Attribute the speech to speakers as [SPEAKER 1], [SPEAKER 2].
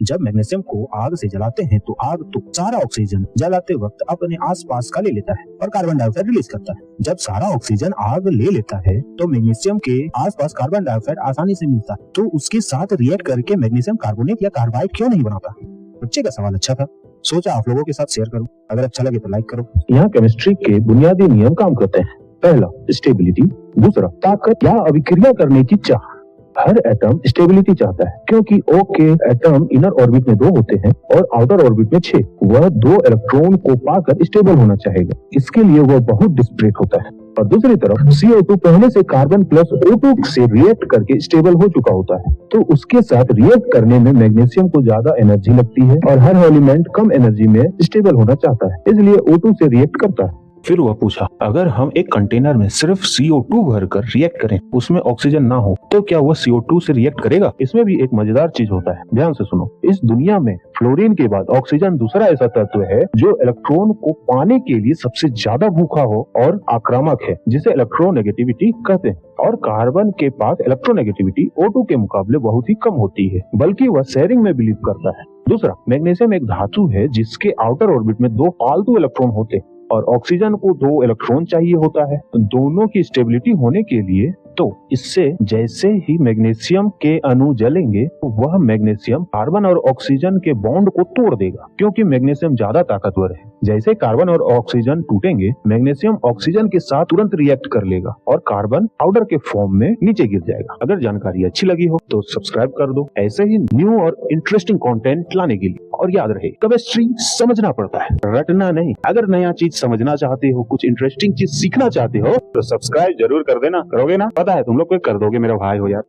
[SPEAKER 1] जब मैग्नीशियम को आग से जलाते हैं तो आग तो सारा ऑक्सीजन जलाते वक्त अपने आसपास का ले लेता है और कार्बन डाइऑक्साइड रिलीज करता है। जब सारा ऑक्सीजन आग ले लेता है तो मैग्नीशियम के आसपास कार्बन डाइऑक्साइड आसानी से मिलता है, तो उसके साथ रिएक्ट करके मैग्नीशियम कार्बोनेट या कार्बाइड क्यों नहीं बनाता। बच्चे का सवाल अच्छा था, सोचा आप लोगों के साथ शेयर करूं। अगर अच्छा लगे तो लाइक करो।
[SPEAKER 2] यहाँ केमिस्ट्री के बुनियादी नियम काम करते हैं। पहला, स्टेबिलिटी। दूसरा, ताकत या अभिक्रिया करने की चाह। हर एटम स्टेबिलिटी चाहता है क्योंकि O के एटम इनर ऑर्बिट में 2 होते हैं और आउटर ऑर्बिट में 6। वह 2 इलेक्ट्रॉन को पाकर स्टेबल होना चाहेगा, इसके लिए वह बहुत डिस्क्रीट होता है। और दूसरी तरफ CO2 पहले से कार्बन प्लस O2 से रिएक्ट करके स्टेबल हो चुका होता है, तो उसके साथ रिएक्ट करने में मैग्नीशियम को ज्यादा एनर्जी लगती है और हर एलिमेंट कम एनर्जी में स्टेबल होना चाहता है, इसलिए O2 से रिएक्ट करता है।
[SPEAKER 3] फिर वह पूछा, अगर हम एक कंटेनर में सिर्फ CO2 भरकर रिएक्ट करें, उसमें ऑक्सीजन ना हो, तो क्या वह CO2 से रिएक्ट करेगा?
[SPEAKER 2] इसमें भी एक मजेदार चीज होता है, ध्यान से सुनो। इस दुनिया में फ्लोरीन के बाद ऑक्सीजन दूसरा ऐसा तत्व है जो इलेक्ट्रॉन को पाने के लिए सबसे ज्यादा भूखा हो और आक्रामक है, जिसे इलेक्ट्रोनेगेटिविटी कहते हैं। और कार्बन के पास इलेक्ट्रोनेगेटिविटी O2 के मुकाबले बहुत ही कम होती है, बल्कि वह शेयरिंग में बिलीव करता है। दूसरा, मैग्नीशियम एक धातु है जिसके आउटर ऑर्बिट में 2 फालतू इलेक्ट्रॉन होते हैं और ऑक्सीजन को 2 इलेक्ट्रॉन चाहिए होता है। दोनों की स्टेबिलिटी होने के लिए तो इससे जैसे ही मैग्नीशियम के अणु जलेंगे तो वह मैग्नीशियम कार्बन और ऑक्सीजन के बॉन्ड को तोड़ देगा, क्योंकि मैग्नीशियम ज्यादा ताकतवर है। जैसे कार्बन और ऑक्सीजन टूटेंगे, मैग्नीशियम ऑक्सीजन के साथ तुरंत रिएक्ट कर लेगा और कार्बन पाउडर के फॉर्म में नीचे गिर जाएगा। अगर जानकारी अच्छी लगी हो तो सब्सक्राइब कर दो ऐसे ही न्यू और इंटरेस्टिंग कंटेंट लाने के लिए। और याद रहे, केमिस्ट्री समझना पड़ता है, रटना नहीं। अगर नया चीज समझना चाहते हो, कुछ इंटरेस्टिंग चीज सीखना चाहते हो तो सब्सक्राइब जरूर कर देना। करोगे ना? पता है तुम लोग कर दोगे, मेरे भाई हो यार।